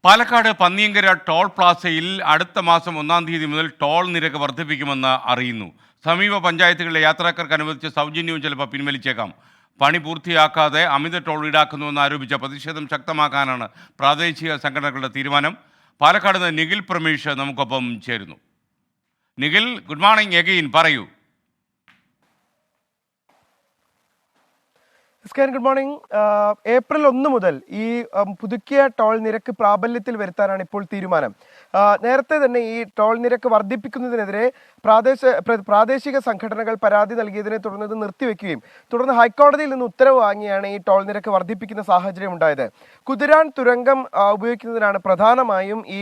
Palakkad Panniyankara toll പ്ലാസയിൽ അടുത്ത മാസം 1-ാം തീയതി മുതൽ ടോൾ നിരക്ക് വർദ്ധിപ്പിക്കുമെന്ന് അറിയുന്നു. സമീപ പഞ്ചായത്തുകളിലെ യാത്രക്കാർക്ക് അനുവദിച്ച സൗജന്യവും ചിലപ്പോൾ പിൻവലിച്ചേക്കാം. പണി പൂർത്തിയാക്കാതെ അമിത ടോൾ ഈടാക്കുന്നുവെന്ന് ആരോപിച്ച പ്രതിഷേധം ശക്തമാക്കാനാണ് പ്രാദേശിക സംഘടനകളുടെ തീരുമാനം. പാലക്കാട് നിന്ന് നിഖിൽ പ്രമേഷ് നമുക്കൊപ്പം ചേരുന്നു. നിഖിൽ, ഗുഡ് മോർണിംഗ് എഗെയിൻ, പറയൂ. Good morning. ഏപ്രിൽ 1 മുതൽ ഈ പുതുക്കിയ ടോൾ നിരക്ക് പ്രാബല്യത്തിൽ വരുത്താനാണ് ഇപ്പോൾ തീരുമാനം. നേരത്തെ തന്നെ ഈ ടോൾ നിരക്ക് വർദ്ധിപ്പിക്കുന്നതിനെതിരെ പ്രാദേശിക സംഘടനകൾ പരാതി നൽകിയതിനെ തുടർന്ന് ഇത് നിർത്തിവെക്കുകയും തുടർന്ന് ഹൈക്കോടതിയിൽ നിന്ന് ഉത്തരവ് വാങ്ങിയാണ് ഈ ടോൾ നിരക്ക് വർദ്ധിപ്പിക്കുന്ന സാഹചര്യം ഉണ്ടായത്. കുതിരാൻ തുരങ്കം ഉപയോഗിക്കുന്നതിനാണ് പ്രധാനമായും ഈ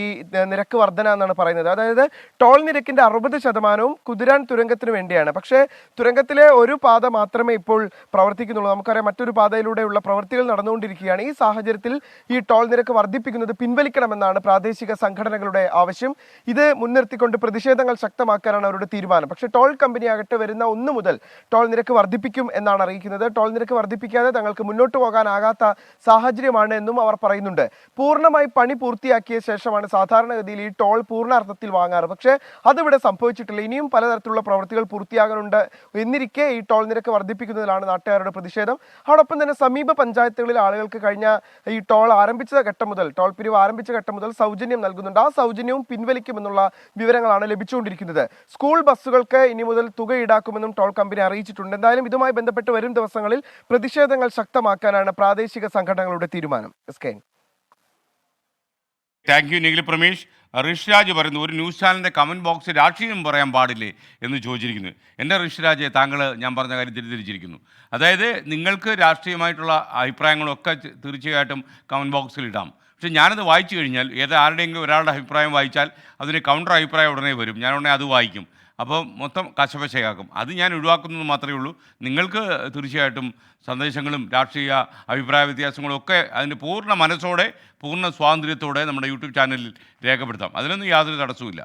നിരക്ക് വർധന എന്നാണ് പറയുന്നത്. അതായത് ടോൾ നിരക്കിന്റെ 60% കുതിരാൻ തുരങ്കത്തിന് വേണ്ടിയാണ്. പക്ഷേ തുരങ്കത്തിലെ ഒരു പാത മാത്രമേ ഇപ്പോൾ പ്രവർത്തിക്കുന്നുള്ളൂ. നമുക്കറിയാം, മറ്റൊരു പാതയിലൂടെയുള്ള പ്രവൃത്തികൾ നടന്നുകൊണ്ടിരിക്കുകയാണ്. ഈ സാഹചര്യത്തിൽ ഈ ടോൾ നിരക്ക് വർദ്ധിപ്പിക്കുന്നത് പിൻവലിക്കണമെന്നാണ് പ്രാദേശിക സംഘടനകളുടെ ആവശ്യം. ഇത് മുൻനിർത്തിക്കൊണ്ട് പ്രതിഷേധങ്ങൾ ശക്തമാക്കാനാണ് അവരുടെ തീരുമാനം. പക്ഷേ ടോൾ കമ്പനി ആകട്ടെ വരുന്ന 1 മുതൽ ടോൾ നിരക്ക് വർദ്ധിപ്പിക്കും എന്നാണ് അറിയിക്കുന്നത്. ടോൾ നിരക്ക് വർദ്ധിപ്പിക്കാതെ തങ്ങൾക്ക് മുന്നോട്ട് പോകാനാകാത്ത സാഹചര്യമാണ് എന്നും അവർ പറയുന്നുണ്ട്. പൂർണ്ണമായി പണി പൂർത്തിയാക്കിയ ശേഷമാണ് സാധാരണഗതിയിൽ ഈ ടോൾ പൂർണ്ണാർത്ഥത്തിൽ വാങ്ങാറ്. പക്ഷേ അതിവിടെ സംഭവിച്ചിട്ടില്ല. ഇനിയും പലതരത്തിലുള്ള പ്രവൃത്തികൾ പൂർത്തിയാകാനുണ്ട് എന്നിരിക്കെ ഈ ടോൾ നിരക്ക് വർദ്ധിപ്പിക്കുന്നതിലാണ് നാട്ടുകാരുടെ പ്രതിഷേധം. അതോടൊപ്പം തന്നെ സമീപ പഞ്ചായത്തുകളിലെ ആളുകൾക്ക് കഴിഞ്ഞ ഈ ടോൾ പിരിവ് ആരംഭിച്ച ഘട്ടം മുതൽ സൗജന്യം നൽകുന്നുണ്ട്. ആ സൗജന്യവും പിൻവലിക്കുമെന്നുള്ള വിവരങ്ങളാണ് ലഭിച്ചുകൊണ്ടിരിക്കുന്നത്. സ്കൂൾ ബസ്സുകൾക്ക് ഇനി മുതൽ തുക ഈടാക്കുമെന്നും ടോൾ കമ്പനി അറിയിച്ചിട്ടുണ്ട്. എന്തായാലും ഇതുമായി ബന്ധപ്പെട്ട് വരും ദിവസങ്ങളിൽ പ്രതിഷേധങ്ങൾ ശക്തമാക്കാനാണ് പ്രാദേശിക സംഘടനകളുടെ തീരുമാനം. Thank you Nikhil Pramesh. ഋഷിരാജ് പറയുന്നു, ഒരു ന്യൂസ് ചാനലിൻ്റെ കമൻറ്റ് ബോക്സിൽ രാഷ്ട്രീയം പറയാൻ പാടില്ലേ എന്ന് ചോദിച്ചിരിക്കുന്നു. എൻ്റെ ഋഷിരാജെ, താങ്കൾ ഞാൻ പറഞ്ഞ കാര്യം തിരിച്ചിരിക്കുന്നു. അതായത് നിങ്ങൾക്ക് രാഷ്ട്രീയമായിട്ടുള്ള അഭിപ്രായങ്ങളൊക്കെ തീർച്ചയായിട്ടും കമൻറ്റ് ബോക്സിൽ ഇടാം. പക്ഷേ ഞാനത് വായിച്ചു കഴിഞ്ഞാൽ ആരുടെയെങ്കിലും ഒരാളുടെ അഭിപ്രായം വായിച്ചാൽ അതിന് കൗണ്ടർ അഭിപ്രായം ഉടനെ വരും. ഞാൻ ഉടനെ അത് വായിക്കും. അപ്പോൾ മൊത്തം കശപശയാക്കും. അത് ഞാൻ ഒഴിവാക്കുന്നത് മാത്രമേ ഉള്ളൂ. നിങ്ങൾക്ക് തീർച്ചയായിട്ടും സന്ദേശങ്ങളും രാഷ്ട്രീയ അഭിപ്രായ വ്യത്യാസങ്ങളും ഒക്കെ അതിന് പൂർണ്ണ മനസ്സോടെ പൂർണ്ണ സ്വാതന്ത്ര്യത്തോടെ നമ്മുടെ യൂട്യൂബ് ചാനലിൽ രേഖപ്പെടുത്താം. അതിനൊന്നും യാതൊരു തടസ്സവുമില്ല.